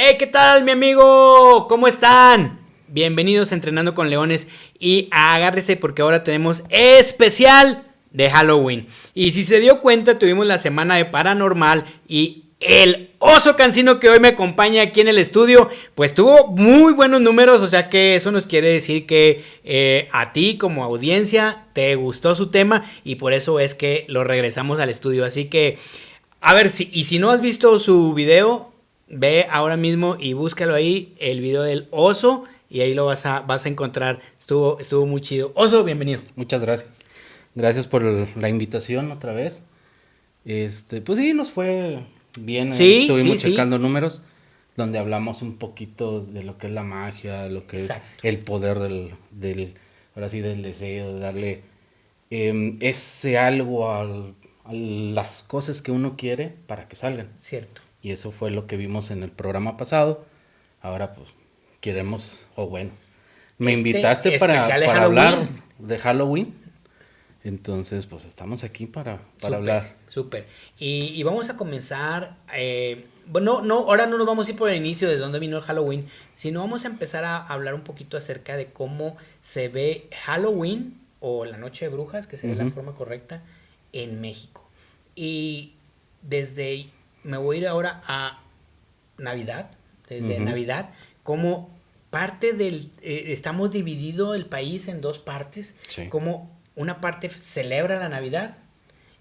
Hey, ¿qué tal, mi amigo? ¿Cómo están? Bienvenidos a Entrenando con Leones y agárrese porque ahora tenemos especial de Halloween. Y si se dio cuenta, tuvimos la semana de Paranormal y el oso cansino que hoy me acompaña aquí en el estudio, pues tuvo muy buenos números, o sea que eso nos quiere decir que a ti como audiencia te gustó su tema y por eso es que lo regresamos al estudio. Así que, a ver, si no has visto su video, ve ahora mismo y búscalo ahí, el video del oso, y ahí lo vas a encontrar. Estuvo muy chido. Oso, bienvenido. Muchas gracias. Gracias por la invitación otra vez. Pues sí, nos fue bien. Sí, sí, Estuvimos sí. checando números donde hablamos un poquito de lo que es la magia, lo que es Exacto. el poder ahora sí, del deseo, de darle ese algo a las cosas que uno quiere para que salgan. Cierto. Y eso fue lo que vimos en el programa pasado. Ahora pues queremos, o bueno, me invitaste Especial de para hablar Halloween. de Halloween. Entonces, pues estamos aquí para Súper, hablar. súper. Y vamos a comenzar. Bueno, no, ahora no nos vamos a ir por el inicio de dónde vino el Halloween, sino vamos a empezar a hablar un poquito acerca de cómo se ve Halloween o la Noche de Brujas, que sería la Ujú. forma correcta, en México. Y desde, me voy a ir ahora a Navidad, desde Ujú. Navidad, como parte estamos dividido el país en dos partes, Sí. como una parte celebra la Navidad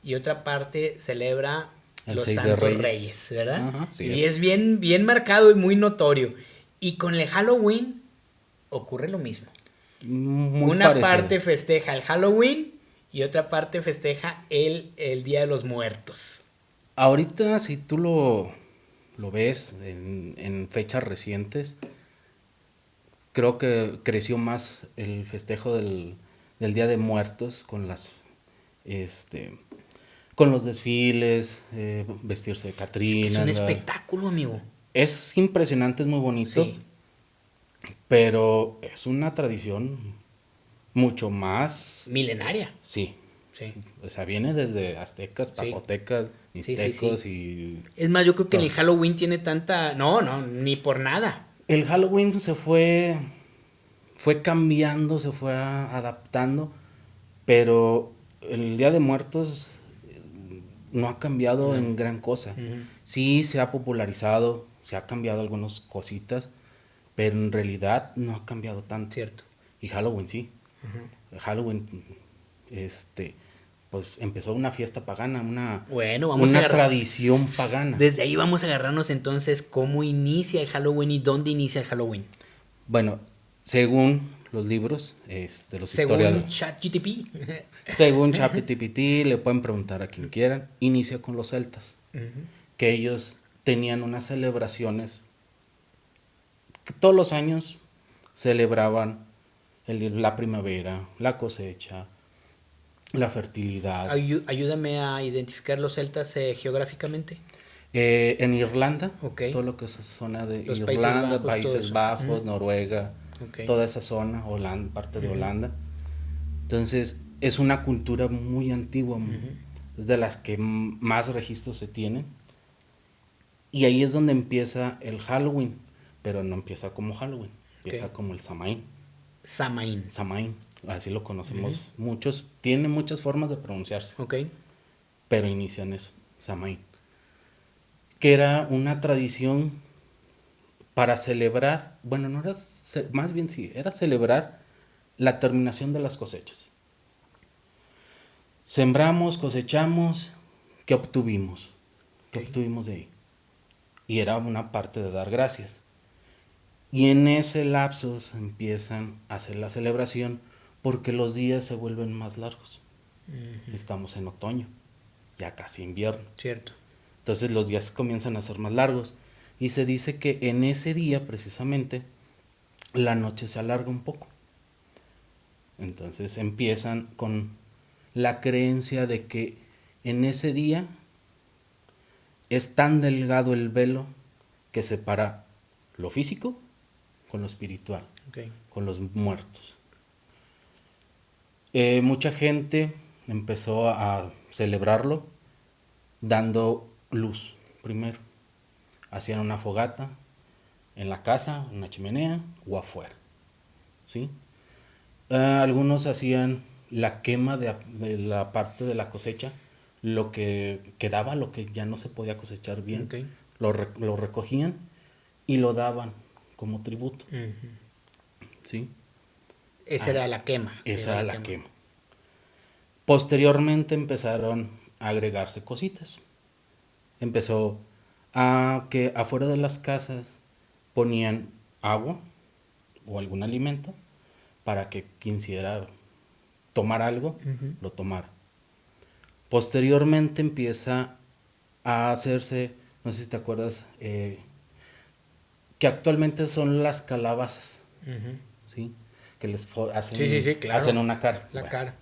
y otra parte celebra El los 6 de Santos Reyes. Reyes, ¿verdad? Ajá, sí Y es es. bien, bien marcado y muy notorio. Y con el Halloween ocurre lo mismo. Muy Una parecido. parte festeja el Halloween y otra parte festeja el Día de los Muertos. Ahorita, si tú lo ves en fechas recientes, creo que creció más el festejo del Día de Muertos este, con los desfiles, vestirse de Es que es Catrina, un andar. espectáculo, amigo. Es impresionante, es muy bonito, Sí, pero es una tradición mucho más, milenaria. sí, Sí, o sea, viene desde aztecas, sí, zapotecas, sí, sí, sí. mixtecos y Es más, yo creo que el todo. Halloween tiene tanta... No, no, ni por nada. El Halloween fue cambiando, se fue adaptando, pero el Día de Muertos no ha cambiado No. en gran cosa. Ujú. Sí se ha popularizado, se ha cambiado algunas cositas, pero en realidad no ha cambiado tanto. Cierto. Y Halloween sí. Halloween, pues empezó una fiesta pagana, Bueno, vamos a una agarrar... tradición pagana. Desde ahí vamos a agarrarnos entonces cómo inicia el Halloween y dónde inicia el Halloween. Bueno, según los libros de los Según historiadores, ChatGTP. según ChatGPT, le pueden preguntar a quien quieran, inicia con los celtas, que ellos tenían unas celebraciones que todos los años celebraban la primavera, la cosecha, la fertilidad. Ayúdame a identificar los celtas geográficamente. En Irlanda, Ok. todo lo que es zona de Los Países Irlanda, Bajos, todo Países eso. Bajos, Noruega, Ok. toda esa zona, Holanda, parte de Ujú, Holanda. Entonces, es una cultura muy antigua, ujú. es de las que más registros se tienen. Y ahí es donde empieza el Halloween, pero no empieza como Halloween, Ok. empieza como el Samhain. Samaín. Samhain, así lo Ujú. conocemos muchos, tiene muchas formas de pronunciarse, Ok. pero inician eso, Samhain, que era una tradición para celebrar, bueno, no era, más bien sí, era celebrar la terminación de las cosechas. Sembramos, cosechamos, ¿qué obtuvimos? ¿Qué Ok. obtuvimos de ahí? Y era una parte de dar gracias. Y en ese lapso se empiezan a hacer la celebración porque los días se vuelven más largos. Ujú. Estamos en otoño, ya casi invierno. Cierto. Entonces los días comienzan a ser más largos. Y se dice que en ese día precisamente la noche se alarga un poco. Entonces empiezan con la creencia de que en ese día es tan delgado el velo que separa lo físico con lo espiritual, Ok. con los muertos. Mucha gente empezó a celebrarlo dando luz primero. Hacían una fogata, en la casa, en la chimenea o afuera, ¿sí? Algunos hacían la quema de la parte de la cosecha, lo que quedaba, lo que ya no se podía cosechar bien, Ok. lo recogían y lo daban como tributo, Ujú. ¿sí? Esa era la quema. Esa Esa era era la la quema. quema. Posteriormente empezaron a agregarse cositas. Empezó a que afuera de las casas ponían agua o algún alimento para que quien quisiera tomar algo, Ujú. lo tomara. Posteriormente empieza a hacerse, no sé si te acuerdas, que actualmente son las calabazas, Ujú. ¿sí? Que Sí, sí, sí, claro. hacen una cara. La Bueno, cara.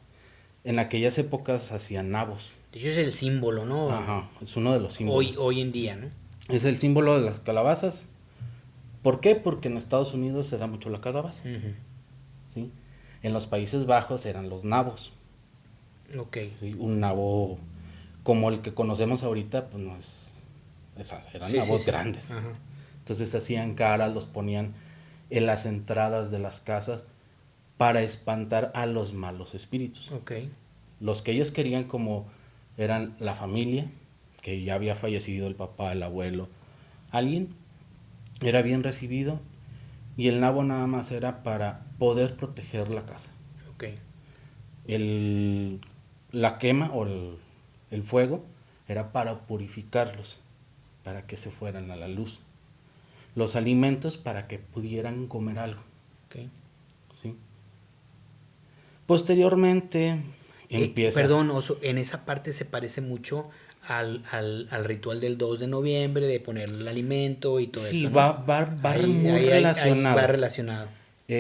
en aquellas épocas hacían nabos. De hecho es el símbolo, ¿no? Ajá, es uno de los Hoy, símbolos. hoy en día, ¿no? Es el símbolo de las calabazas. ¿Por qué? Porque en Estados Unidos se da mucho la calabaza, Ujú. ¿sí? En los Países Bajos eran los nabos, Ok. ¿sí? Un nabo como el que conocemos ahorita, pues no es, eran Sí, sí, nabos sí. grandes. Ajá. Entonces hacían caras, los ponían en las entradas de las casas para espantar a los malos espíritus. Ok. Los que ellos querían como eran la familia, que ya había fallecido el papá, el abuelo, alguien, era bien recibido y el nabo nada más era para poder proteger la casa. Ok. El, la quema o el fuego era para purificarlos, para que se fueran a la luz. Los alimentos para que pudieran comer algo, Ok. ¿sí? Posteriormente empieza. Perdón, Oso, en esa parte se parece mucho al ritual del 2 de noviembre, de poner el alimento y todo Sí, eso, ¿no? va Ahí, muy ahí va relacionado. relacionado. Y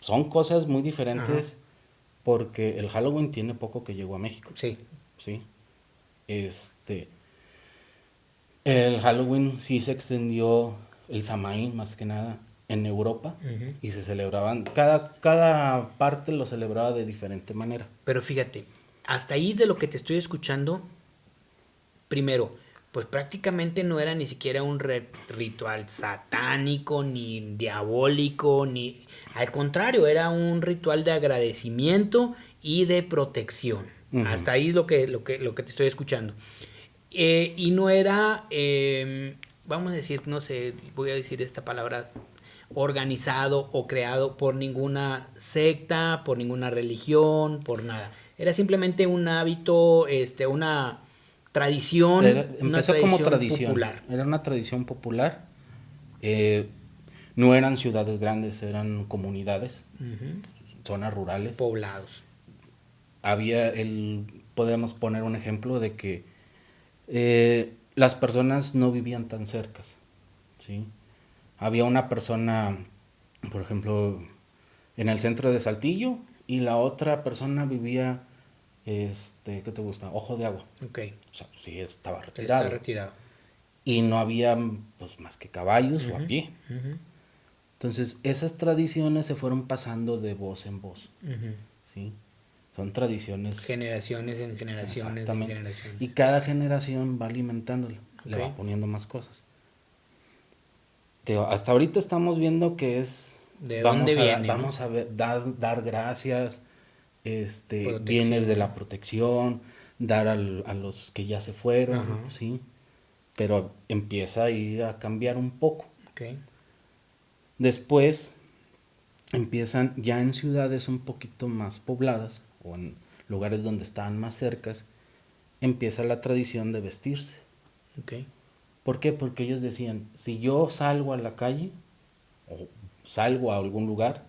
son cosas muy Ajá. diferentes porque el Halloween tiene poco que llegó a México, Sí. ¿sí? Este, el Halloween sí se extendió, el Samhain más que nada, en Europa Ujú. y se celebraban, cada parte lo celebraba de diferente manera. Pero fíjate, hasta ahí de lo que te estoy escuchando, primero, pues prácticamente no era ni siquiera un ritual satánico, ni diabólico, ni... Al contrario, era un ritual de agradecimiento y de protección. Ujú. Hasta ahí lo que te estoy escuchando. Y no era, vamos a decir, no sé, voy a decir esta palabra, organizado o creado por ninguna secta, por ninguna religión, por nada. Era simplemente un hábito, una Empezó como tradición tradición, popular. era una tradición popular. eh, no eran ciudades grandes, eran comunidades, Ujú. zonas rurales. Poblados. Podemos poner un ejemplo de que las personas no vivían tan cercas, ¿sí? Había una persona, por ejemplo, en el centro de Saltillo y la otra persona vivía, ¿qué te gusta? Ojo de Agua. Ok. O sea, sí, estaba Está retirado. retirado. Y no había, pues, más que caballos o a Ujú, pie. ujú, Entonces, esas tradiciones se fueron pasando de voz en voz, ujú. ¿sí? Son tradiciones. Generaciones en generaciones en Exactamente. generaciones. Y cada generación va alimentándolo, le Ok. va poniendo más cosas. Hasta ahorita estamos viendo que es, ¿De dónde viene, no? vamos a dar gracias, vienes de Protección. la protección, dar a los que ya se fueron, Ajá. ¿sí? Pero empieza a ir a cambiar un poco. Ok. Después empiezan ya en ciudades un poquito más pobladas o en lugares donde estaban más cercas, empieza la tradición de vestirse. Ok. ¿Por qué? Porque ellos decían, si yo salgo a la calle o salgo a algún lugar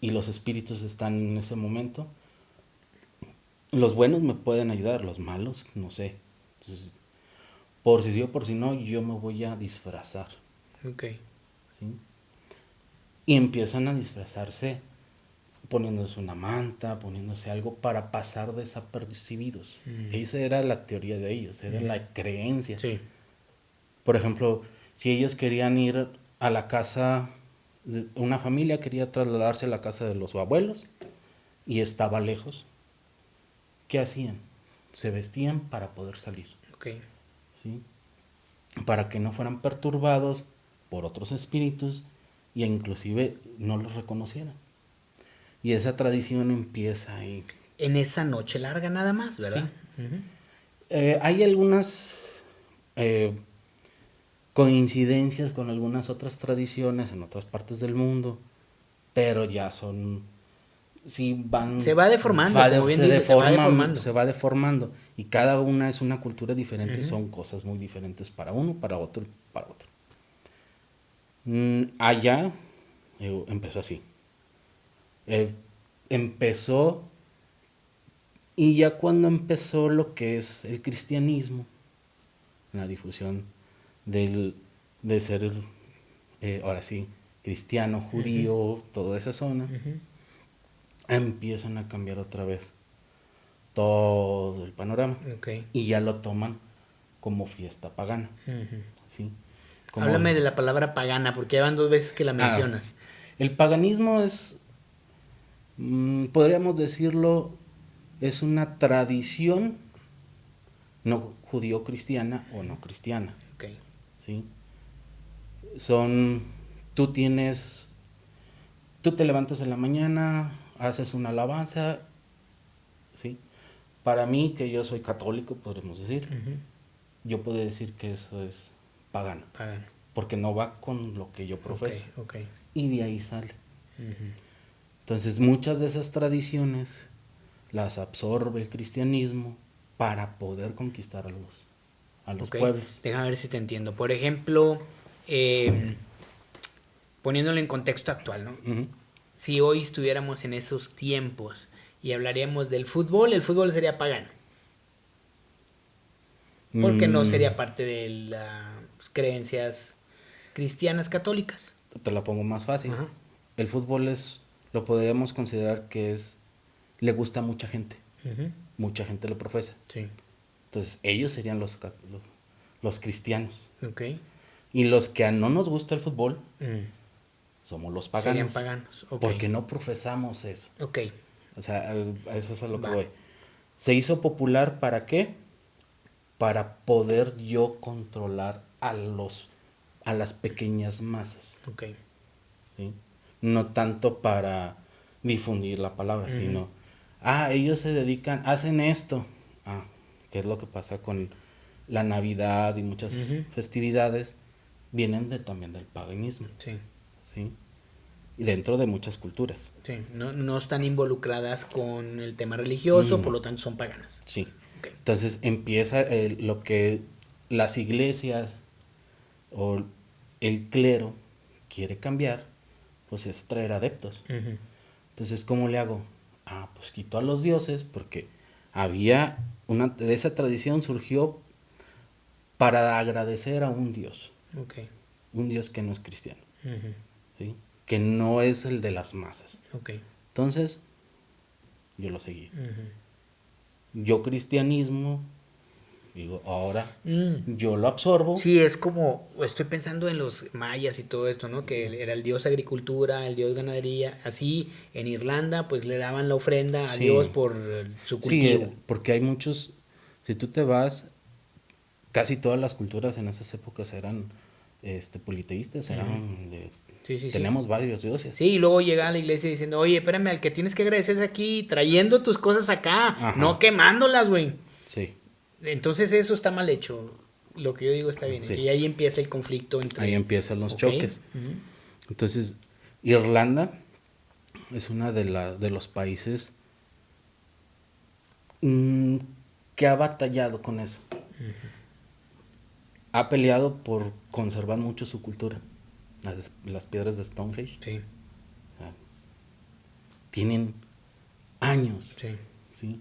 y los espíritus están en ese momento, los buenos me pueden ayudar, los malos, no sé. Entonces, por si sí o por si no, yo me voy a disfrazar, Ok. ¿sí? Y empiezan a disfrazarse poniéndose una manta, poniéndose algo para pasar desapercibidos. Esa era la teoría de ellos, era la creencia. Sí. Por ejemplo, si ellos querían ir a la casa, una familia quería trasladarse a la casa de los abuelos y estaba lejos, ¿qué hacían? Se vestían para poder salir, Ok. ¿sí? Para que no fueran perturbados por otros espíritus y inclusive no los reconocieran. Y esa tradición empieza ahí. En esa noche larga nada más, ¿verdad? Sí. Ujú. Hay algunas coincidencias con algunas otras tradiciones en otras partes del mundo, pero ya son, sí van... Se va deformando, como bien dices, se va deformando. Se va deformando, y cada una es una cultura diferente, y Ujú. son cosas muy diferentes para uno, para otro, para otro. Allá empezó así. Empezó, y ya cuando empezó lo que es el cristianismo, la difusión de ser, ahora sí, cristiano, judío, toda esa zona, Ujú. empiezan a cambiar otra vez todo el panorama. Ok. Y ya lo toman como fiesta pagana, Ujú. ¿sí? Como, Háblame de la palabra pagana, porque ya van 2 veces que la mencionas. el paganismo es, podríamos decirlo, es una tradición no judío-cristiana o no cristiana, Ok. ¿sí? Son, tú tienes, tú te levantas en la mañana, haces una alabanza, ¿sí? Para mí, que yo soy católico, podríamos decir, Ujú. yo puedo decir que eso es pagano, Pagano. porque no va con lo que yo profeso, Ok. y de ahí sale. Ujú. Entonces, muchas de esas tradiciones las absorbe el cristianismo para poder conquistar a los Ok. pueblos. Déjame ver si te entiendo. Por ejemplo, poniéndolo en contexto actual, ¿no? Ujú. Si hoy estuviéramos en esos tiempos y hablaríamos del fútbol, el fútbol sería pagano. Porque no Mm, sería parte de las creencias cristianas católicas. Te la pongo más fácil. Ajá. El fútbol lo podríamos considerar que le gusta a Ujú. mucha gente lo profesa. Sí. Entonces, ellos serían los cristianos. Ok. Y los que no nos gusta el fútbol Mm. somos los Serían paganos. paganos. Ok. Porque no profesamos eso. Ok. O sea, a eso es a lo que Va. voy. Se hizo popular, ¿para qué? Para poder yo controlar a las pequeñas masas, Ok. ¿sí? No tanto para difundir la palabra, Ujú. sino, ellos se dedican, hacen esto. ¿Qué es lo que pasa con la Navidad y muchas Ujú. festividades? Vienen también del paganismo, Sí. ¿sí? Y dentro de muchas culturas. Sí. No, no están involucradas con el tema religioso, por No. lo tanto son paganas. Sí. Ok. Entonces empieza lo que las iglesias o el clero quiere cambiar, pues es traer adeptos. Ujú. Entonces, ¿cómo le hago? Pues quito a los dioses, porque había de esa tradición surgió para agradecer a Ok. un dios que no es cristiano, Ujú. ¿sí? Que no es el de las masas. Ok. Entonces, yo lo seguí. Ujú. Yo cristianismo, digo, ahora Mm. yo lo absorbo. Sí, es como, estoy pensando en los mayas y todo esto, ¿no? Que era el dios agricultura, el dios ganadería. Así, en Irlanda, pues le daban la ofrenda a Dios Sí, por su sí, cultivo. porque hay muchos, si tú te vas, casi todas las culturas en esas épocas eran politeístas, Sí, sí, sí. tenemos varios dioses. Sí, y luego llega a la iglesia diciendo, oye, espérame, al que tienes que agradecer es aquí, trayendo tus cosas acá, Ajá. no quemándolas, güey. Sí, Entonces eso está mal hecho. Lo que yo digo está bien. sí. Y ahí empieza el conflicto entre... Ahí empiezan los Ok. choques. Ujú. Entonces, Irlanda es una de los países mm, que ha batallado con eso. Ha peleado por conservar mucho su cultura. Las piedras de Stonehenge, Sí, o sea, tienen años, sí. ¿sí?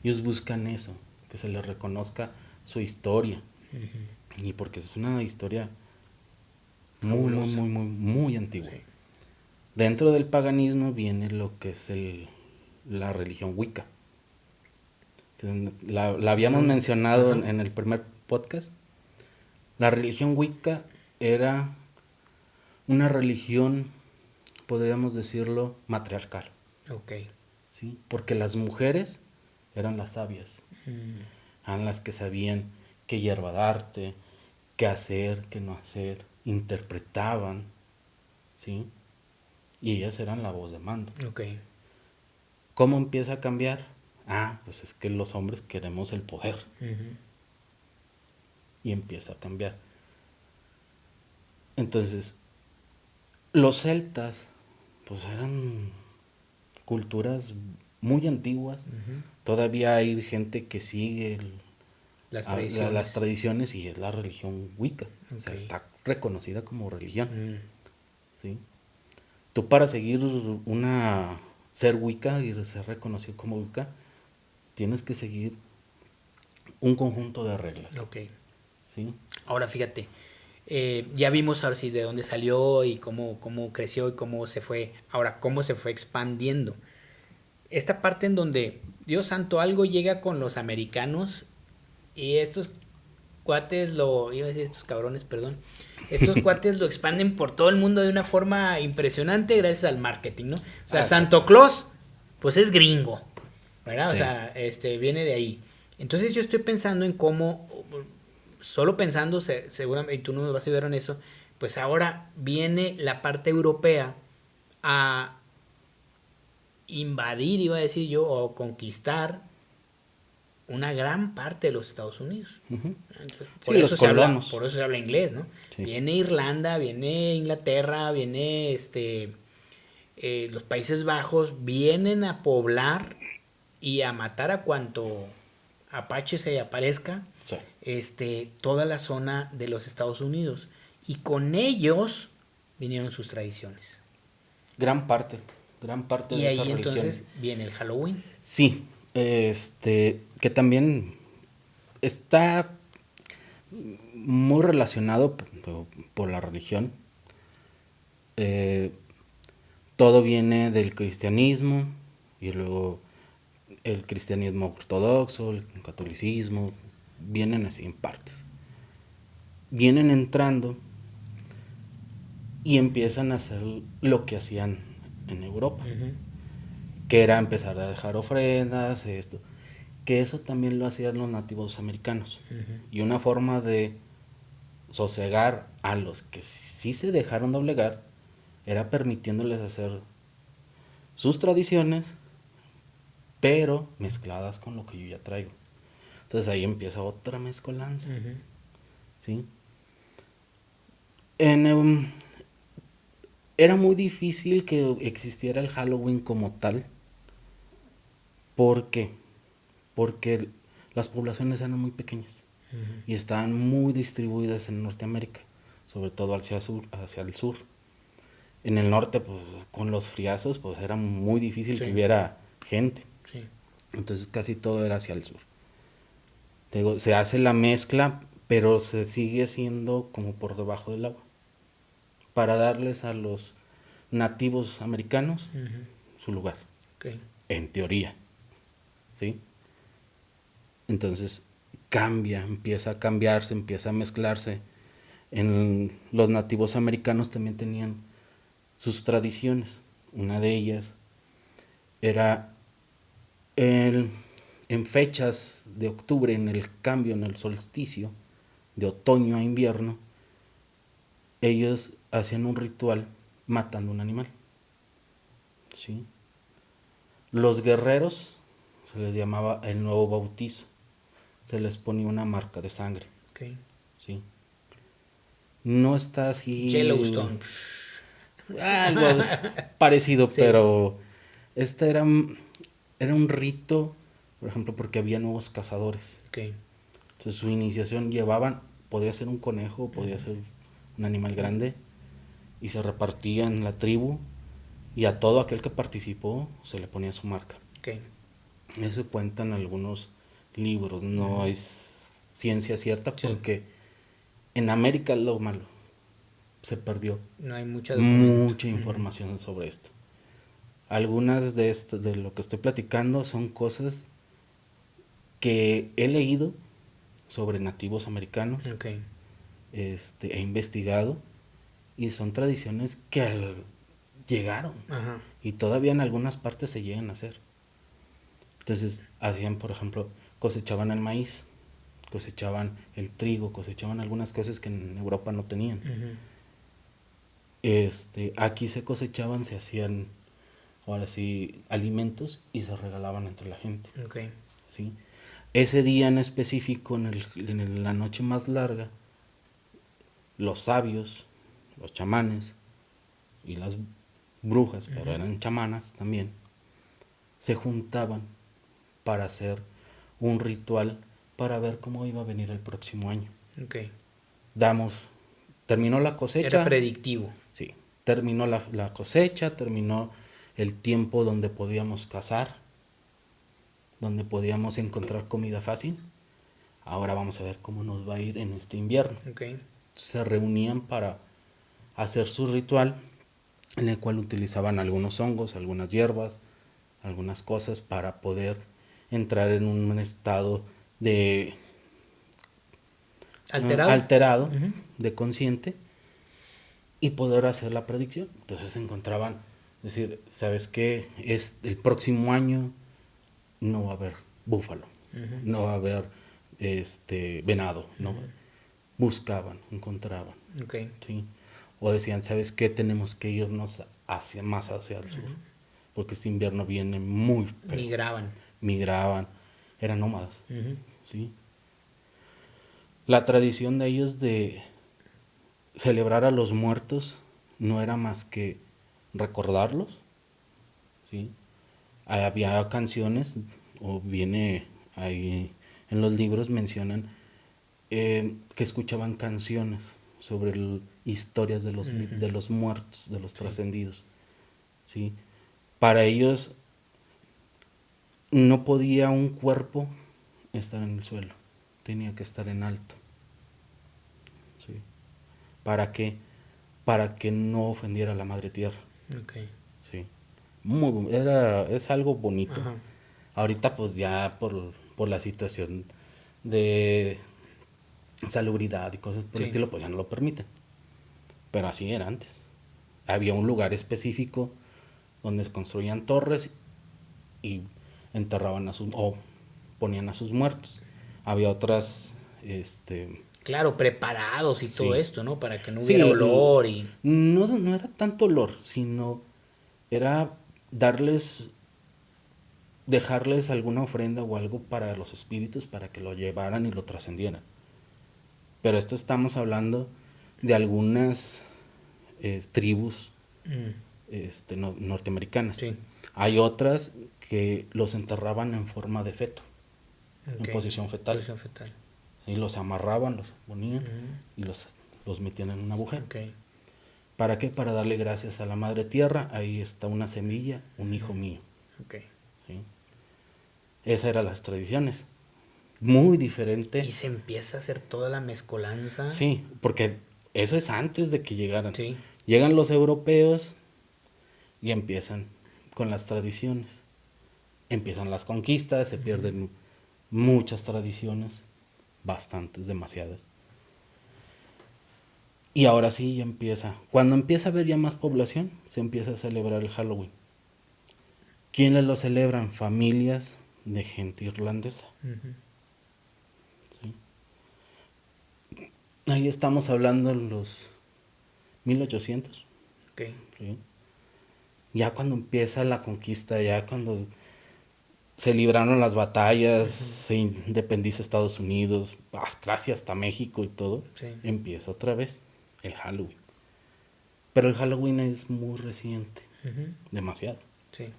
Ellos buscan eso, que se les reconozca su historia. Y porque es una historia muy, muy, Fabulosa. muy, muy, muy antigua. Sí. Dentro del paganismo viene lo que es la religión Wicca. La habíamos mencionado Ajá. en el primer podcast. La religión Wicca era una religión, podríamos decirlo, matriarcal, Ok. ¿sí? Porque las mujeres eran las sabias, Mm. eran las que sabían qué hierba darte, qué hacer, qué no hacer, interpretaban, ¿sí? Y ellas eran la voz de mando. Ok. ¿Cómo empieza a cambiar? Pues es que los hombres queremos el poder. Ujú. Y empieza a cambiar. Entonces, los celtas, pues eran culturas muy antiguas. Ujú. Todavía hay gente que sigue Las las tradiciones. tradiciones y es la religión Wicca. O sea, Ok. está reconocida como religión. Mm. ¿Sí? Tú para seguir ser Wicca y ser reconocido como Wicca, tienes que seguir un conjunto de reglas. Ok. ¿Sí? Ahora fíjate, ya vimos ahora sí de dónde salió y cómo creció y cómo se fue. Ahora, cómo se fue expandiendo. Esta parte en donde, Dios santo, algo llega con los americanos y estos cuates iba a decir estos cabrones, perdón, estos cuates lo expanden por todo el mundo de una forma impresionante gracias al marketing, ¿no? O sea, Santo Claus, pues es gringo, ¿verdad? O Sí. sea, viene de ahí. Entonces yo estoy pensando en cómo, solo pensando, seguramente, y tú nos vas a ayudar en eso, pues ahora viene la parte europea a invadir, iba a decir yo, o conquistar una gran parte de los Estados Unidos. Ujú. Entonces, Sí, los colonos. por eso se habla inglés, ¿no? Sí. Viene Irlanda, viene Inglaterra, viene los Países Bajos, vienen a poblar y a matar a cuanto apache se aparezca, Sí. toda la zona de los Estados Unidos. Y con ellos vinieron sus tradiciones. Gran parte Y de esa ahí religión. entonces viene el Halloween. Sí, que también está muy relacionado por la religión. Eh, Todo viene del cristianismo y luego el cristianismo ortodoxo, el catolicismo, vienen así en partes. Vienen entrando y empiezan a hacer lo que hacían en Europa, Ujú. que era empezar a dejar ofrendas, esto, que eso también lo hacían los nativos americanos. Ujú. Y una forma de sosegar a los que sí se dejaron doblegar era permitiéndoles hacer sus tradiciones, pero mezcladas con lo que yo ya traigo. Entonces ahí empieza otra mezcolanza, Ujú. ¿sí? En, Era muy difícil que existiera el Halloween como tal. ¿Por qué? Porque las poblaciones eran muy pequeñas Ujú. y estaban muy distribuidas en Norteamérica, sobre todo hacia el sur. En el norte, pues, con los friazos, pues era muy difícil que Sí, hubiera gente. sí. Entonces casi todo era hacia el sur. Te digo, se hace la mezcla, pero se sigue haciendo como por debajo del agua. Para darles a los nativos americanos Ujú. su lugar, Ok. en teoría. ¿Sí? Entonces empieza a cambiarse, empieza a mezclarse. Los nativos americanos también tenían sus tradiciones. Una de ellas era en fechas de octubre, en el cambio, en el solsticio, de otoño a invierno, ellos hacían un ritual matando un animal. ¿Sí? Los guerreros se les llamaba el nuevo bautizo. Se les ponía una marca de sangre. Ok. ¿Sí? No está así Yellowstone. algo parecido, Sí. pero este era un rito, por ejemplo, porque había nuevos cazadores. Ok. Entonces su iniciación podía ser un conejo, podía ser un animal grande, y se repartía en la tribu, y a todo aquel que participó se le ponía su marca. Ok. Eso cuentan algunos libros, no es ciencia cierta Sí. porque en América lo malo, se perdió No hay mucho documento. mucha información sobre esto. Algunas de lo que estoy platicando son cosas que he leído sobre nativos americanos, Ok. he investigado, y son tradiciones que llegaron Ajá. y todavía en algunas partes se llegan a hacer. Entonces hacían, por ejemplo, cosechaban el maíz, cosechaban el trigo, cosechaban algunas cosas que en Europa no tenían. Ujú. Aquí se cosechaban, se hacían, ahora sí, alimentos y se regalaban entre la gente. Ok. ¿Sí? Ese día en específico, la noche más larga, los sabios, los chamanes y las brujas, pero eran chamanas también, se juntaban para hacer un ritual para ver cómo iba a venir el próximo año. Ok. Terminó la cosecha. Era predictivo. Sí, terminó la cosecha, terminó el tiempo donde podíamos cazar, donde podíamos encontrar comida fácil. Ahora vamos a ver cómo nos va a ir en este invierno. Ok. Se reunían para hacer su ritual, en el cual utilizaban algunos hongos, algunas hierbas, algunas cosas para poder entrar en un estado de Alterado. de consciente, y poder hacer la predicción. Entonces se encontraban, decir, ¿sabes qué? El próximo año no va a haber búfalo, no va a haber venado, no. Buscaban, encontraban. Ok. ¿Sí? O decían, ¿sabes qué? Tenemos que irnos más hacia el sur, porque este invierno viene muy feo. Migraban, eran nómadas. ¿Sí? La tradición de ellos de celebrar a los muertos no era más que recordarlos. ¿Sí? Había canciones, o viene ahí en los libros, mencionan que escuchaban canciones sobre historias de los muertos, de los trascendidos. ¿Sí? Para ellos no podía un cuerpo estar en el suelo, tenía que estar en alto. ¿Sí? ¿Para qué? Para que no ofendiera a la madre tierra. Okay. Sí. Es algo bonito. Ajá. Ahorita pues ya por la situación de salubridad y cosas por el estilo, pues ya no lo permiten. Pero así era antes. Había un lugar específico donde se construían torres y enterraban o ponían a sus muertos. Había otras claro, preparados y todo esto, ¿no? Para que no hubiera olor y... No era tanto olor, sino era dejarles alguna ofrenda o algo para los espíritus para que lo llevaran y lo trascendieran. Pero estamos hablando de algunas tribus norteamericanas. Sí. Hay otras que los enterraban en forma de feto, en posición fetal. Y los amarraban, los ponían y los metían en un agujero. Okay. ¿Para qué? Para darle gracias a la madre tierra. Ahí está una semilla, un hijo mío. Okay. ¿Sí? Esas eran las tradiciones. Muy diferente. Y se empieza a hacer toda la mezcolanza. Sí, porque eso es antes de que llegaran. Sí. Llegan los europeos y empiezan con las tradiciones. Empiezan las conquistas, se pierden muchas tradiciones. Bastantes, demasiadas. Y ahora sí ya empieza. Cuando empieza a haber ya más población, se empieza a celebrar el Halloween. ¿Quiénes lo celebran? Familias de gente irlandesa. ¿Sí? Ahí estamos hablando en los 1800. Okay. ¿Sí? Ya cuando empieza la conquista, ya cuando se libraron las batallas, se independiza Estados Unidos, casi hasta México y todo, empieza otra vez el Halloween. Pero el Halloween es muy reciente, demasiado. Sí.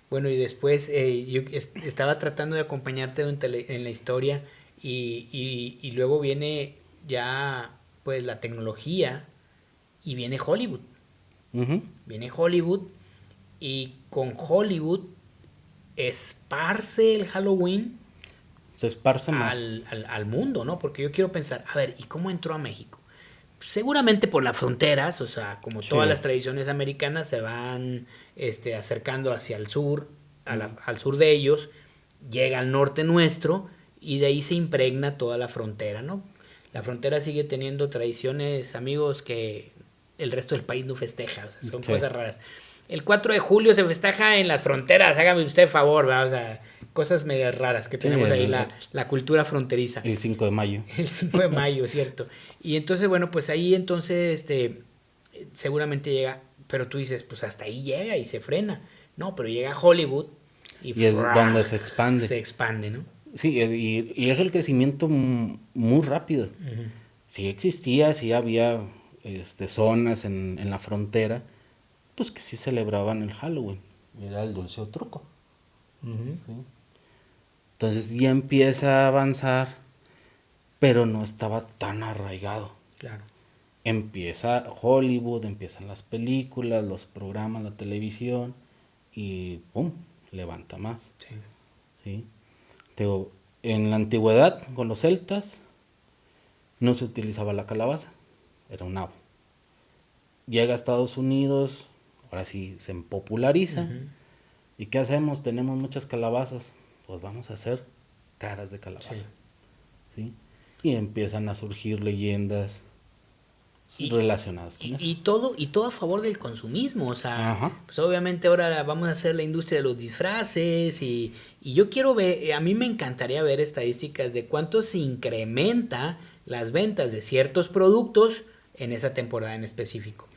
Bueno, y después yo estaba tratando de acompañarte en la historia y luego viene ya pues la tecnología y viene Hollywood. Viene Hollywood y con Hollywood esparce el Halloween. Se esparce más al mundo, ¿no? Porque yo quiero pensar, a ver, ¿y cómo entró a México? Seguramente por las fronteras, o sea, como todas las tradiciones americanas se van acercando hacia el sur, al sur de ellos, llega al norte nuestro y de ahí se impregna toda la frontera, ¿no? La frontera sigue teniendo tradiciones, amigos, que el resto del país no festeja, o sea, son cosas raras. El 4 de julio se festeja en las fronteras, hágame usted favor, ¿verdad? O sea, cosas medias raras que tenemos ahí, la cultura fronteriza. El 5 de mayo. El 5 de mayo, cierto. Y entonces, bueno, pues ahí entonces seguramente llega, pero tú dices, pues hasta ahí llega y se frena. No, pero llega a Hollywood Y es donde se expande. Se expande, ¿no? Sí, y es el crecimiento muy rápido. Sí existía, sí había zonas en la frontera, pues que sí celebraban el Halloween. Era el dulce o truco. ¿Sí? Entonces ya empieza a avanzar, pero no estaba tan arraigado. Claro. Empieza Hollywood, empiezan las películas, los programas, la televisión, y ¡pum! Levanta más. Sí. ¿Sí? Digo, en la antigüedad, con los celtas, no se utilizaba la calabaza, era un nabo. Llega a Estados Unidos, ahora sí se populariza. ¿Y qué hacemos? Tenemos muchas calabazas, pues vamos a hacer caras de calabaza. ¿Sí? Y empiezan a surgir leyendas relacionadas con eso. Y todo a favor del consumismo, o sea, Ajá. pues obviamente ahora vamos a hacer la industria de los disfraces y yo quiero ver, a mí me encantaría ver estadísticas de cuánto se incrementa las ventas de ciertos productos en esa temporada en específico.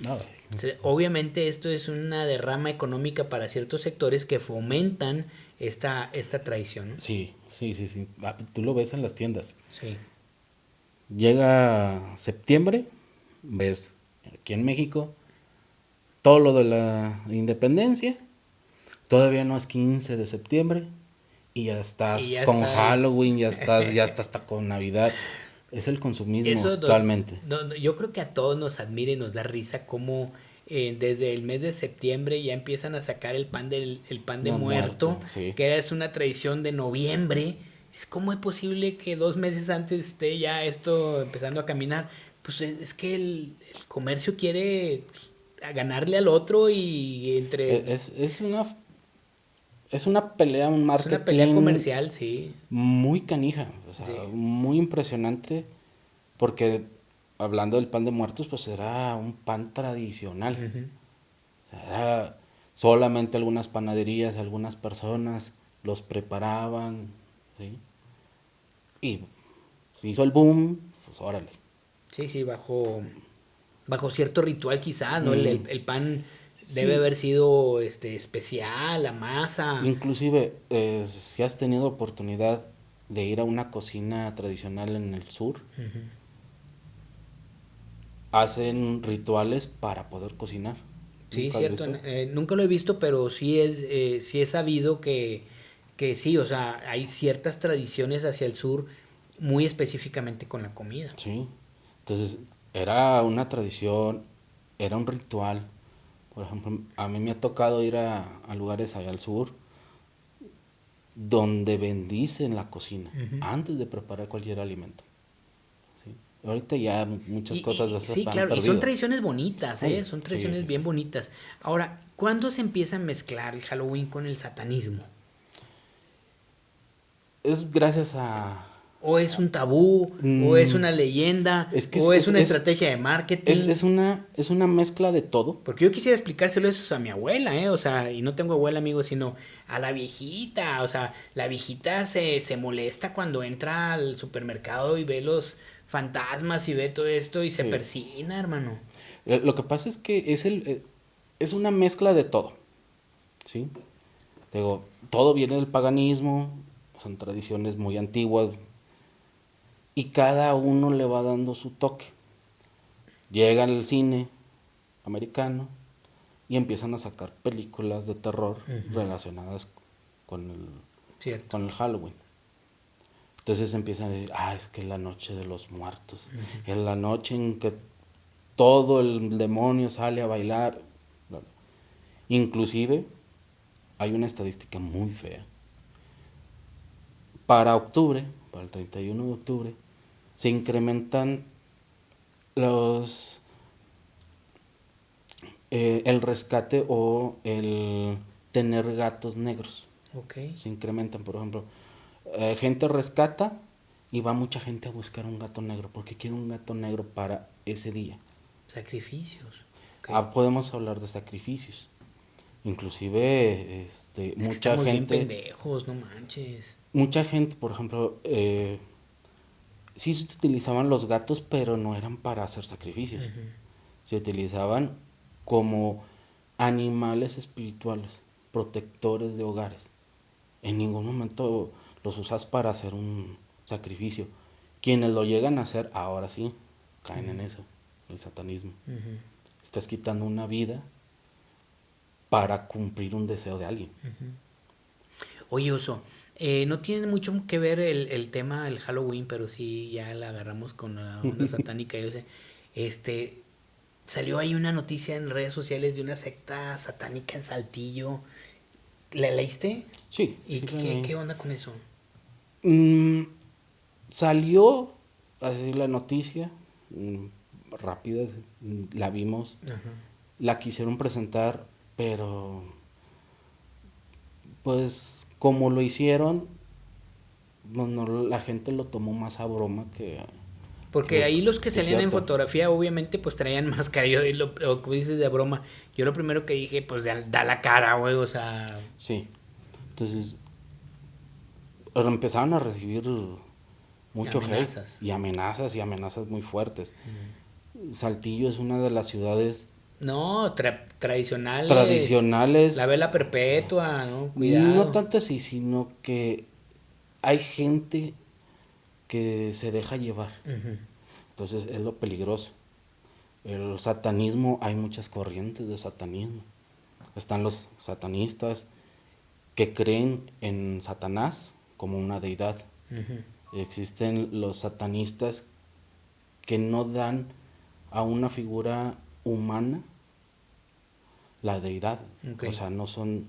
Obviamente esto es una derrama económica para ciertos sectores que fomentan esta tradición, ¿no? Sí. Tú lo ves en las tiendas. Sí. Llega septiembre, ves aquí en México todo lo de la independencia, todavía no es 15 de septiembre y ya estás con Halloween, ya estás hasta con Navidad. Es el consumismo actualmente. Yo creo que a todos nos admira y nos da risa cómo desde el mes de septiembre ya empiezan a sacar el pan de muerto, sí. que es una tradición de noviembre. ¿Cómo es posible que 2 meses antes esté ya esto empezando a caminar? Pues es que el comercio quiere ganarle al otro y entre... Es una pelea, un marketing. Es una pelea comercial, sí. Muy canija, o sea, muy impresionante, porque hablando del pan de muertos, pues era un pan tradicional. O sea, era solamente algunas panaderías, algunas personas los preparaban, ¿sí? Y se hizo el boom, pues órale. Sí, bajo cierto ritual quizás, ¿no? El pan debe haber sido especial, la masa. Inclusive, si has tenido oportunidad de ir a una cocina tradicional en el sur, hacen rituales para poder cocinar. Sí, cierto. Nunca lo he visto, pero sí he sabido que sí, o sea, hay ciertas tradiciones hacia el sur muy específicamente con la comida. Sí. Entonces, era una tradición, era un ritual. Por ejemplo, a mí me ha tocado ir a lugares allá al sur donde bendicen la cocina antes de preparar cualquier alimento. ¿Sí? Ahorita ya muchas cosas de esas sí, claro, perdido. y son tradiciones bonitas, son tradiciones bien sí. bonitas. Ahora, ¿cuándo se empieza a mezclar el Halloween con el satanismo? Es gracias a... ¿O es un tabú? ¿O es una leyenda? ¿O es una estrategia de marketing? Es una mezcla de todo. Porque yo quisiera explicárselo eso a mi abuela, o sea, y no tengo abuela, amigo, sino a la viejita. O sea, la viejita se molesta cuando entra al supermercado y ve los fantasmas y ve todo esto y se persina, hermano. Lo que pasa es que es una mezcla de todo, ¿sí? Digo, todo viene del paganismo, son tradiciones muy antiguas, y cada uno le va dando su toque. Llega al cine americano y empiezan a sacar películas de terror relacionadas con el Halloween. Entonces empiezan a decir, es que es la noche de los muertos, es la noche en que todo el demonio sale a bailar. Inclusive hay una estadística muy fea. Para octubre, para el 31 de octubre, se incrementan el rescate o el tener gatos negros. Okay. Se incrementan, por ejemplo, gente rescata y va mucha gente a buscar un gato negro porque quiere un gato negro para ese día. Sacrificios. Okay. Podemos hablar de sacrificios. Inclusive, mucha gente... bien pendejos, no manches. Mucha gente, por ejemplo, sí se utilizaban los gatos, pero no eran para hacer sacrificios, se utilizaban como animales espirituales, protectores de hogares. En ningún momento los usas para hacer un sacrificio. Quienes lo llegan a hacer, ahora sí, caen en eso, el satanismo. Ujú. Estás quitando una vida para cumplir un deseo de alguien. Oye, Oso, no tiene mucho que ver el tema del Halloween, pero sí ya la agarramos con la onda satánica. Yo sé, este, salió ahí una noticia en redes sociales de una secta satánica en Saltillo. ¿La leíste? Sí, ¿Y sí, qué onda con eso? Mm, salió así la noticia, rápida, la vimos, Ajá. la quisieron presentar, pero pues como lo hicieron, bueno, la gente lo tomó más a broma Porque ahí los que que salían en cierto. fotografía, obviamente, pues traían máscara. Yo, y lo que dices de broma, yo lo primero que dije, pues da la cara, güey, o sea. Sí, entonces empezaron a recibir mucho hate Amenazas. y amenazas muy fuertes. Saltillo es una de las ciudades No, tradicionales. La tradicionales, vela perpetua, ¿no? no Cuidado. tanto así, sino que hay gente que se deja llevar. Ujú. Entonces es lo peligroso. El satanismo, hay muchas corrientes de satanismo. Están los satanistas que creen en Satanás como una deidad. Ujú. Existen los satanistas que no dan a una figura humana la deidad. Ok. O sea, no son,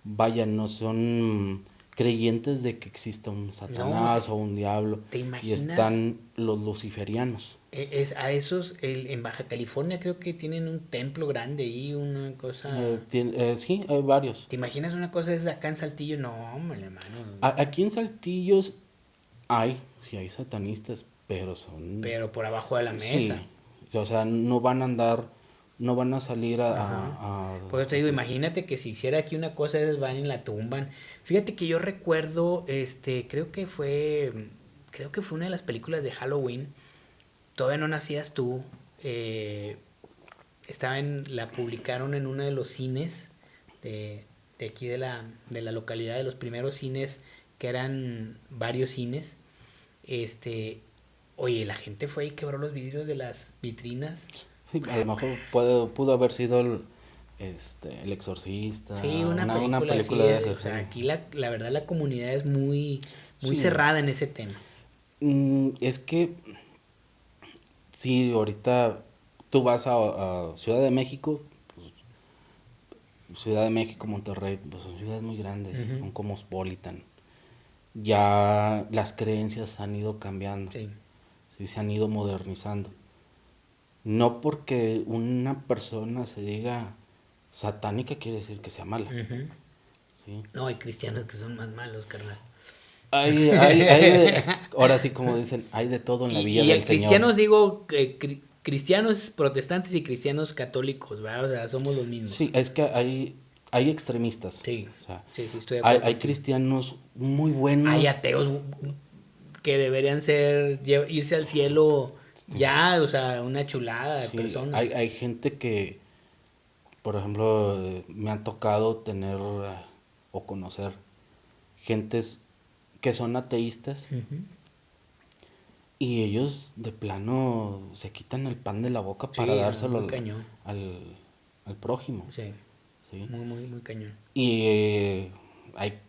vaya, no son creyentes de que exista un No, Satanás o un diablo. ¿te Y imaginas? están los luciferianos. Es a esos, en Baja California creo que tienen un templo grande ahí, una cosa. Sí, hay varios. ¿Te imaginas una cosa es acá en Saltillo? No, hombre, hermano. Aquí en Saltillos hay, sí hay satanistas, pero son, Pero por abajo de la sí, mesa. o sea, no van a andar, no van a salir Ajá. a Por eso te digo, decir, imagínate que si hiciera aquí una cosa, ellos van y la tumban. Fíjate que yo recuerdo, creo que fue una de las películas de Halloween. Todavía no nacías tú. eh, la publicaron en uno de los cines de, de aquí de la localidad, de los primeros cines, que eran varios cines. Este, oye, la gente fue y quebró los vidrios de las vitrinas. sí, a lo mejor pudo haber sido el Exorcista, Sí, una una película película así, de esas, o sea, sí. aquí la verdad la comunidad es muy Sí, cerrada en ese tema. es que si ahorita tú vas a Ciudad de México, Ciudad de México, Monterrey, pues son ciudades muy grandes, Ujú. son cosmopolitan. Ya las creencias han ido cambiando, Sí. sí, se han ido modernizando. No porque una persona se diga satánica quiere decir que sea mala, Ujú. ¿sí? No, hay cristianos que son más malos, carnal. Ahora sí como dicen, hay de todo en la villa Y del a Señor. cristianos digo, cristianos protestantes y cristianos católicos, ¿verdad? O sea, somos los mismos. Sí, es que hay extremistas, Sí, o sea, sí, sí, estoy de hay, acuerdo hay contigo. cristianos muy Hay buenos, ateos que deberían irse al cielo sí, ya, o sea, una chulada de sí, hay, personas. hay gente que, por ejemplo, me han tocado tener o conocer gentes que son ateístas Ujú. y ellos de plano se quitan el pan de la boca para Sí, no, dárselo muy cañón. al, al prójimo, Sí, ¿sí? muy cañón. Y hay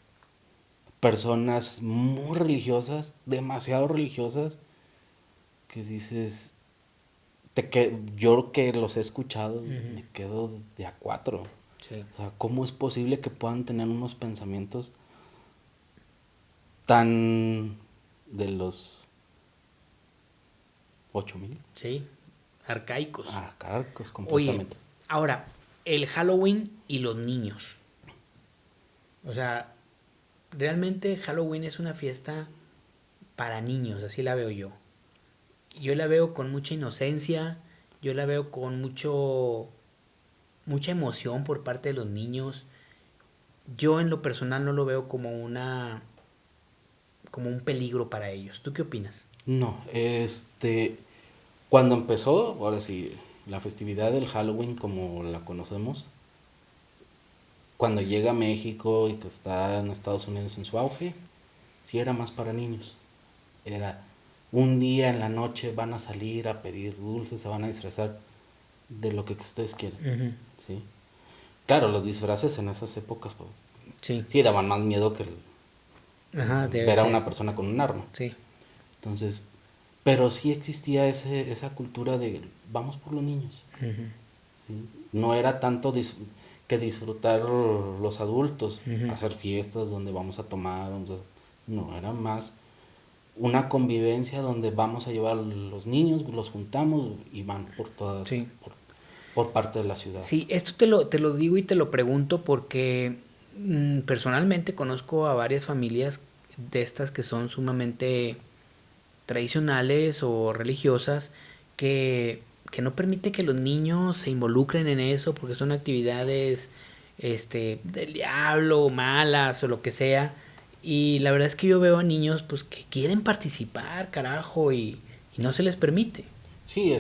personas muy religiosas, demasiado religiosas, que dices, yo que los he escuchado, Ujú. me quedo de a cuatro. Sí. O sea, ¿cómo es posible que puedan tener unos pensamientos tan de los 8000? Sí, arcaicos. Arcaicos Oye, completamente. ahora, el Halloween y los niños. O sea, realmente Halloween es una fiesta para niños, así la veo yo. Yo la veo con mucha inocencia, yo la veo con mucha emoción por parte de los niños. Yo en lo personal no lo veo como un peligro para ellos. ¿Tú qué opinas? No, cuando empezó, ahora sí, la festividad del Halloween como la conocemos, cuando llega a México y que está en Estados Unidos en su auge, sí era más para niños. Era un día en la noche van a salir a pedir dulces, se van a disfrazar de lo que ustedes quieran, Ujú. ¿sí? Claro, los disfraces en esas épocas pues, Sí. sí daban más miedo que Ajá, debe ver a ser. una persona con un arma. Sí. Entonces, pero sí existía esa cultura de vamos por los niños. Ujú. ¿Sí? No era tanto que disfrutar los adultos, Ujú. hacer fiestas donde vamos a tomar, no, era más una convivencia donde vamos a llevar a los niños, los juntamos y van por toda, Sí. por parte de la ciudad. Sí, esto te lo digo y te lo pregunto porque personalmente conozco a varias familias de estas que son sumamente tradicionales o religiosas que no permite que los niños se involucren en eso porque son actividades del diablo, malas o lo que sea. Y la verdad es que yo veo a niños pues que quieren participar, carajo, y no se les permite. Sí,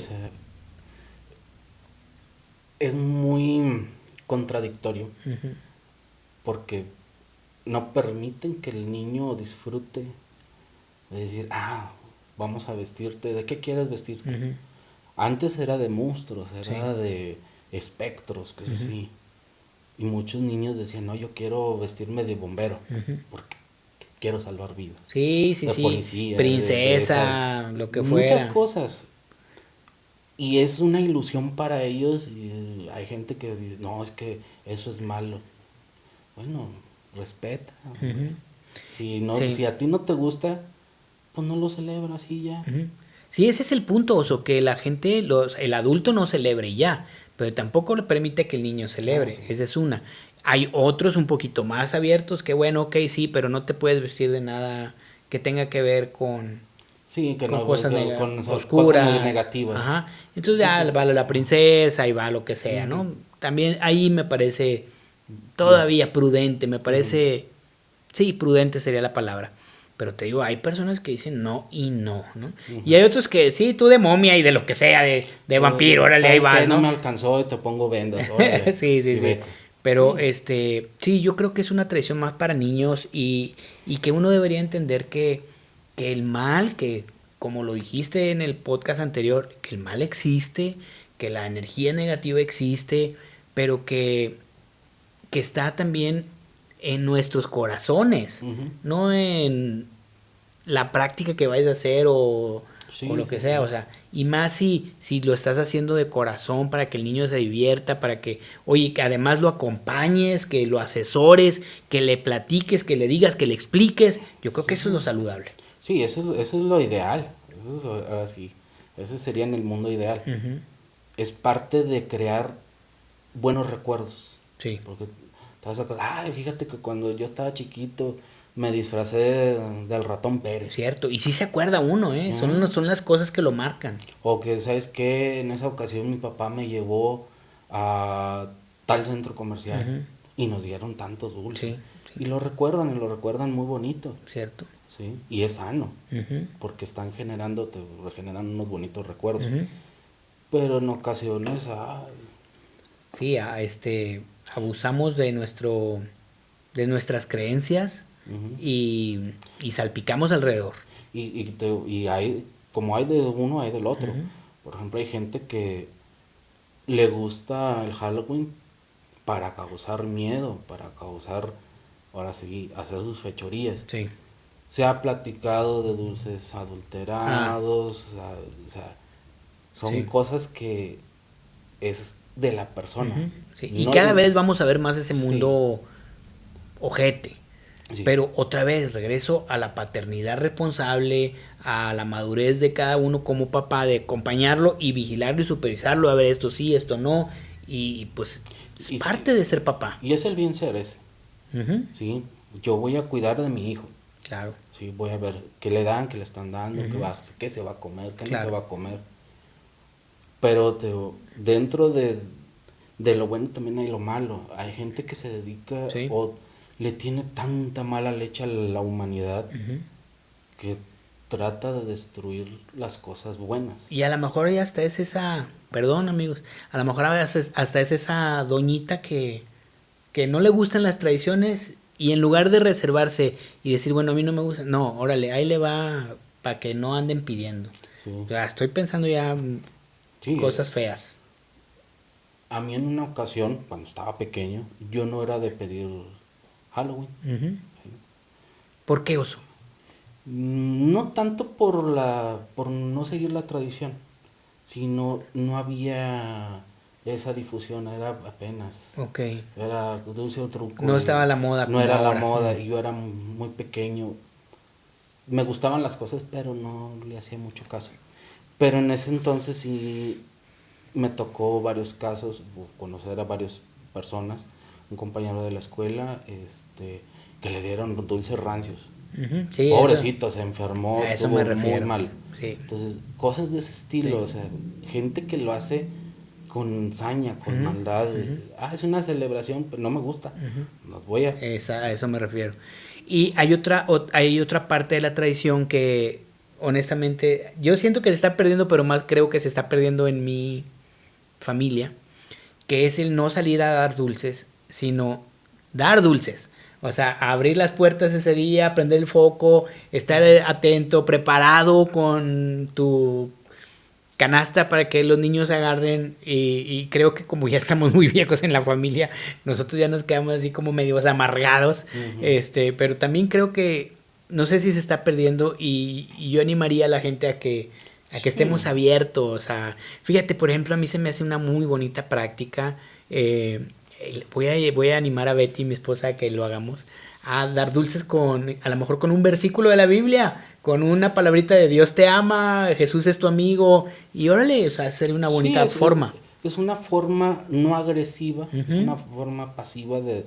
es muy contradictorio Ujú. porque no permiten que el niño disfrute de decir, vamos a vestirte, ¿de qué quieres vestirte? Ujú. Antes era de monstruos, Sí. era de espectros, que Ujú. sí. Y muchos niños decían, no, yo quiero vestirme de bombero, Ujú. porque quiero salvar vidas. Sí, sí, De sí. policía, Princesa, lo que muchas fuera. cosas. Y es una ilusión para ellos y hay gente que dice, no, es que eso es malo. Bueno, respeta. Ujú. Si no, Sí. si a ti no te gusta, pues no lo celebras y ya. Ujú. Sí, ese es el punto, Oso, que la gente, el adulto no celebre y ya, pero tampoco le permite que el niño Ah, celebre. sí. Esa es una. Hay otros un poquito más abiertos que, bueno, ok, sí, pero no te puedes vestir de nada que tenga que ver Sí, que con no, cosas con esas cosas oscuras. negativas. Ajá. Entonces Pues ya sí. va la princesa y va lo que sea, Ujú. ¿no? También ahí me parece Bien. todavía prudente, me Ujú. parece, sí, prudente sería la palabra. Pero te digo, hay personas que dicen no y no, ¿no? Y Ujú. hay otros que sí, tú de momia y de lo que sea, de vampiro, órale, ahí ¿Sabes qué? vas, No me ¿no? alcanzó y te pongo vendas, órale, Sí, sí, y sí. vete. Pero Sí, sí, yo creo que es una tradición más para niños y que uno debería entender que el mal, que como lo dijiste en el podcast anterior, que el mal existe, que la energía negativa existe, pero que está también en nuestros corazones, ujú. no en la práctica que vayas a hacer o Sí, lo que sí, sea, sí. o sea, y más si lo estás haciendo de corazón para que el niño se divierta, para que, oye, que además lo acompañes, que lo asesores, que le platiques, que le digas, que le expliques, yo creo que eso es lo Sí, saludable. sí, eso es lo ideal. Ahora sí, ese sería en el mundo ideal. Ujú. Es parte de crear buenos recuerdos. Sí, Porque te vas a acordar, ay, fíjate que cuando yo estaba chiquito me disfracé del ratón es Pérez. cierto. Y sí se acuerda uno, ¿eh? ¿Ah? Son las cosas que lo marcan. O que, ¿sabes qué? En esa ocasión mi papá me llevó a tal centro comercial Ujú. y nos dieron tantos dulces. Sí, sí, Y lo recuerdan muy bonito, cierto. ¿sí? Y es sano, Ujú. porque están generando, te regeneran unos bonitos recuerdos. Ujú. Pero en ocasiones, Sí, abusamos de nuestras creencias ujú. y salpicamos alrededor. Y hay, como hay de uno, hay del otro. Ujú. Por ejemplo, hay gente que le gusta el Halloween para causar miedo, para causar, ahora sí, hacer sus fechorías. Sí. Se ha platicado de dulces Ah, adulterados, o sea, son sí. cosas que es de la persona. Ujú. Sí. Y No, cada vez vamos a ver más ese sí, mundo ojete. sí, Pero otra vez regreso a la paternidad responsable, a la madurez de cada uno como papá, de acompañarlo y vigilarlo y supervisarlo, a ver esto sí, esto no. Y pues es y, parte de ser papá. y es el bien ser ese, Ujú. ¿sí? Yo voy a cuidar de mi hijo, Claro, ¿sí? Voy a ver qué le dan, qué le están dando, Ujú. qué se va a comer, qué no se Claro. va a comer. Pero dentro de lo bueno también hay lo malo. Hay gente que se dedica Sí. o le tiene tanta mala leche a la humanidad Ujú. que trata de destruir las cosas buenas. Y a lo mejor ya hasta es esa, perdón amigos, a lo mejor hasta es esa doñita que no le gustan las tradiciones y en lugar de reservarse y decir, bueno, a mí no me gusta, no, órale, ahí le va para que no anden pidiendo. Sí. O sea, estoy pensando ya Sí, cosas feas. a mí en una ocasión, cuando estaba pequeño, yo no era de pedir Halloween. Ujú. ¿Por qué, oso? No tanto por no seguir la tradición, sino no había esa difusión, era apenas, Ok. era dulce o truco. No y estaba la moda No como era la ahora. moda, y yo era muy pequeño. Me gustaban las cosas, pero no le hacía mucho caso. Pero en ese entonces sí me tocó varios casos, conocer a varias personas, un compañero de la escuela, que le dieron dulces rancios. Ujú, sí, Pobrecito, se enfermó, a eso estuvo me muy refiero. mal. Sí. Entonces, cosas de ese estilo, Sí. o sea, gente que lo hace con saña, con Ujú, maldad. ujú. Es una celebración, pero no me gusta. No voy a... A eso me refiero. Y hay otra parte de la tradición que, honestamente, yo siento que se está perdiendo, pero más creo que se está perdiendo en mi familia, que es el no salir a dar dulces, sino dar dulces. O sea, abrir las puertas ese día, prender el foco, estar atento, preparado con tu canasta para que los niños agarren y creo que como ya estamos muy viejos en la familia, nosotros ya nos quedamos así como medios amargados, pero también creo que no sé si se está perdiendo y yo animaría a la gente a que estemos Sí. abiertos, fíjate, por ejemplo, a mí se me hace una muy bonita práctica, voy a animar a Betty, mi esposa, a que lo hagamos, a dar dulces a lo mejor con un versículo de la Biblia, con una palabrita de Dios te ama, Jesús es tu amigo, y órale, o sea, hacer una Sí, bonita forma. es una forma no agresiva, es Ujú. una forma pasiva de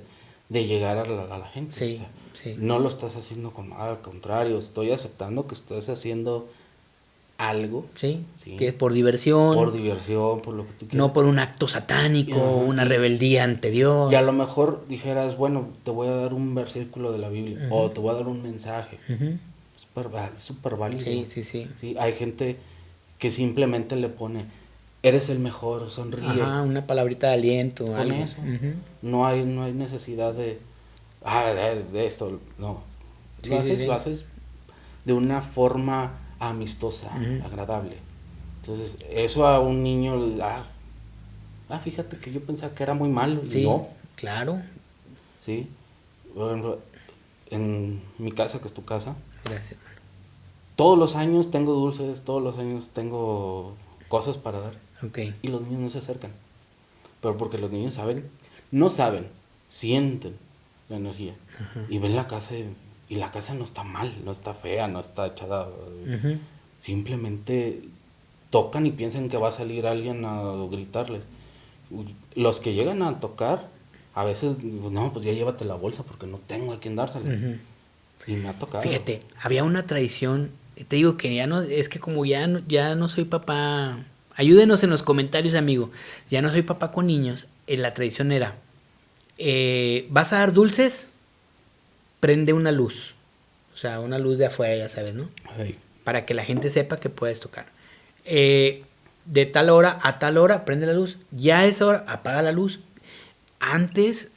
llegar a la gente. Sí, O sea, sí. no lo estás haciendo con nada, al contrario, estoy aceptando que estás haciendo algo, Sí, ¿sí? que es por diversión, Por diversión, por lo que tú quieras. no por un acto satánico, Ajá, una rebeldía ante Dios. y a lo mejor dijeras, bueno, te voy a dar un versículo de la Biblia, o te voy a dar un mensaje. Ujú. Súper válido. Sí, sí, sí. Sí, hay gente que simplemente le pone, eres el mejor, sonríe. Ajá, una palabrita de aliento, Con algo. eso. Ujú. No hay necesidad de esto, no. Sí, Lo sí, haces, sí. lo haces de una forma amistosa, Ujú. agradable. Entonces, eso a un niño, fíjate que yo pensaba que era muy malo, y Sí, no, claro. ¿sí? Por ejemplo, en mi casa, que es tu casa, Gracias. todos los años tengo dulces, todos los años tengo cosas para dar, Ok. y los niños no se acercan. Pero porque los niños no saben, sienten la energía. Y ven la casa y la casa no está mal, no está fea, no está echada. Ujú. Simplemente tocan y piensan que va a salir alguien a gritarles. Los que llegan a tocar, a veces digo, no, pues ya llévate la bolsa porque no tengo a quien dársela. Ujú. Y me ha tocado. Fíjate, había una tradición, te digo que ya no, es que como ya no soy papá, ayúdenos en los comentarios, amigo, ya no soy papá con niños, la tradición era, vas a dar dulces, prende una luz, o sea, una luz de afuera, ya sabes, ¿no? Ay, Para que la gente sepa que puedes tocar. De tal hora a tal hora, prende la luz, ya es hora, apaga la luz. Antes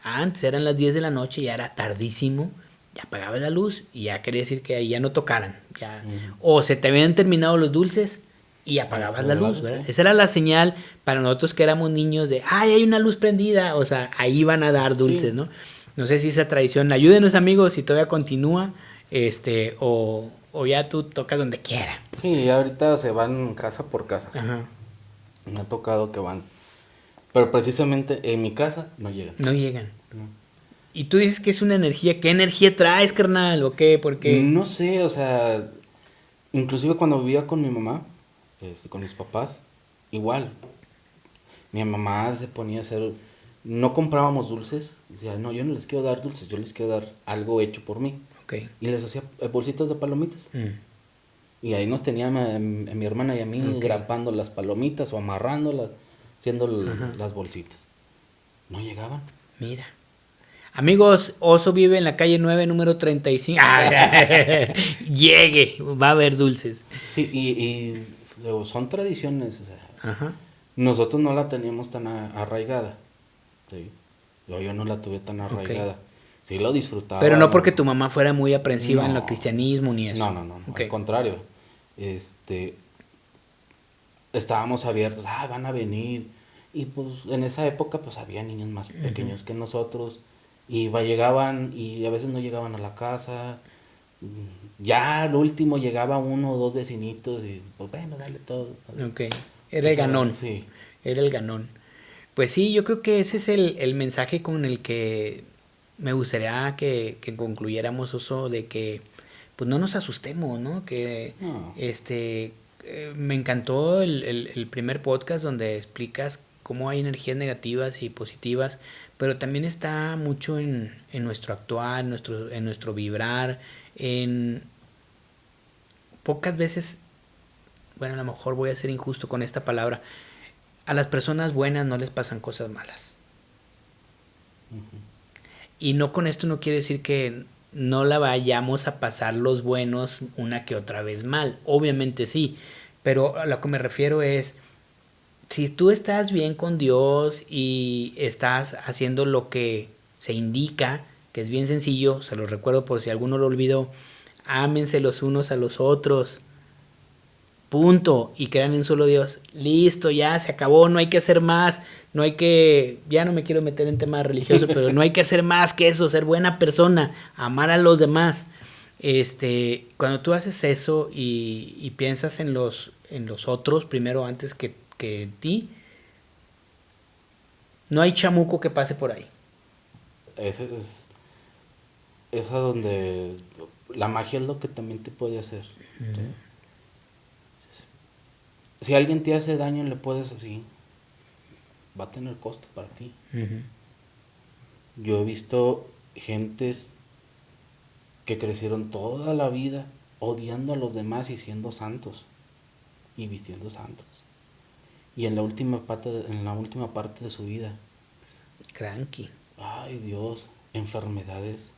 eran las 10 de la noche, ya era tardísimo, ya apagabas la luz y ya quería decir que ahí ya no tocaran. Ya. O se te habían terminado los dulces y apagabas la luz, ¿verdad? sí. Esa era la señal para nosotros que éramos niños de, ay, hay una luz prendida, o sea, ahí van a dar dulces, Sí. ¿no? No sé si esa tradición, ayúdenos amigos, si todavía continúa, o ya tú tocas donde quiera. Sí, ahorita se van casa por casa. Ajá. Me ha tocado que van. Pero precisamente en mi casa no llegan. No llegan. No. Y tú dices que es una energía, ¿qué energía traes, carnal? ¿O qué? ¿Por qué? No sé, o sea, inclusive cuando vivía con mi mamá, con mis papás, igual. Mi mamá se ponía a hacer, no comprábamos dulces, decía, no, yo no les quiero dar dulces, yo les quiero dar algo hecho por mí. Ok. Y les hacía bolsitas de palomitas. Y ahí nos tenía a mi hermana y a mí Ok. grapando las palomitas o amarrándolas, haciendo Ajá. las bolsitas. No llegaban. Mira. Amigos, Oso vive en la calle 9, número 35. Llegue, va a haber dulces. Sí, y luego son tradiciones, o sea, Ajá. nosotros no la teníamos tan arraigada, ¿sí? Yo no la tuve tan arraigada. Ok. Sí lo disfrutaba. Pero no porque tu mamá fuera muy aprensiva en No. el cristianismo ni eso. No, Ok. al contrario. Estábamos abiertos, van a venir. Y pues en esa época pues había niños más pequeños que nosotros. Y llegaban y a veces no llegaban a la casa. Ya al último llegaba uno o dos vecinitos y pues bueno, dale todo. Ok. Era el ganón. Sí. Era el ganón. Pues sí, yo creo que ese es el mensaje con el que me gustaría que concluyéramos, Oso, de que pues no nos asustemos, ¿no? Que No. me encantó el primer podcast donde explicas cómo hay energías negativas y positivas, pero también está mucho en nuestro actuar, en nuestro vibrar, en pocas veces, bueno, a lo mejor voy a ser injusto con esta palabra, a las personas buenas no les pasan cosas malas. Y no, con esto no quiere decir que no la vayamos a pasar los buenos una que otra vez mal. Obviamente sí, pero a lo que me refiero es, si tú estás bien con Dios y estás haciendo lo que se indica, que es bien sencillo, se los recuerdo por si alguno lo olvidó, ámense los unos a los otros. Punto. Y crean en un solo Dios. Listo, ya se acabó, no hay que hacer más. No hay que, ya no me quiero meter en temas religiosos, pero no hay que hacer más que eso, ser buena persona, amar a los demás. Cuando tú haces eso y piensas en los otros primero antes que ti, no hay chamuco que pase por ahí. Es a donde la magia es lo que también te puede hacer. ¿Sí? Si alguien te hace daño, le puedes así, va a tener costo para ti. Yo he visto gentes que crecieron toda la vida odiando a los demás y siendo santos y vistiendo santos. Y en la última parte de su vida, Cranky. ay Dios, enfermedades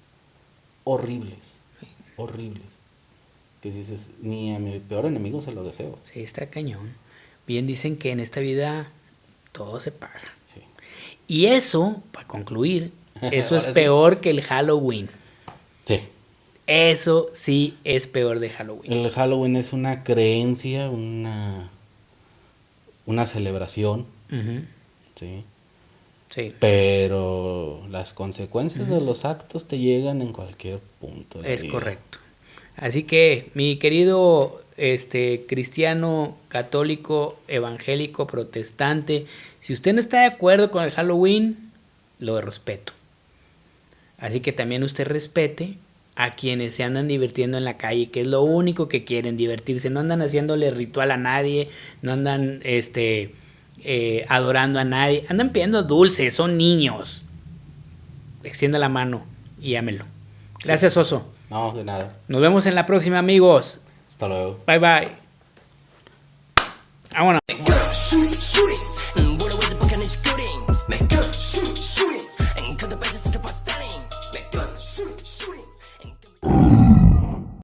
horribles, que dices, ni a mi peor enemigo se lo deseo. Sí, está cañón. Bien dicen que en esta vida todo se paga. Sí. Y eso, para concluir, eso es Ahora peor que el Halloween. Sí. Eso sí es peor de Halloween. El Halloween es una creencia, una celebración, ¿sí? Sí. Pero las consecuencias de los actos te llegan en cualquier punto de la Es vida. correcto. Así que, mi querido cristiano, católico, evangélico, protestante, si usted no está de acuerdo con el Halloween, lo respeto. Así que también usted respete a quienes se andan divirtiendo en la calle, que es lo único que quieren, divertirse. No andan haciéndole ritual a nadie, no andan adorando a nadie, andan pidiendo dulces, son niños. Extienda la mano y ámelo. Gracias, Oso. No, de nada. Nos vemos en la próxima, amigos. Hasta luego. Bye bye. Vámonos.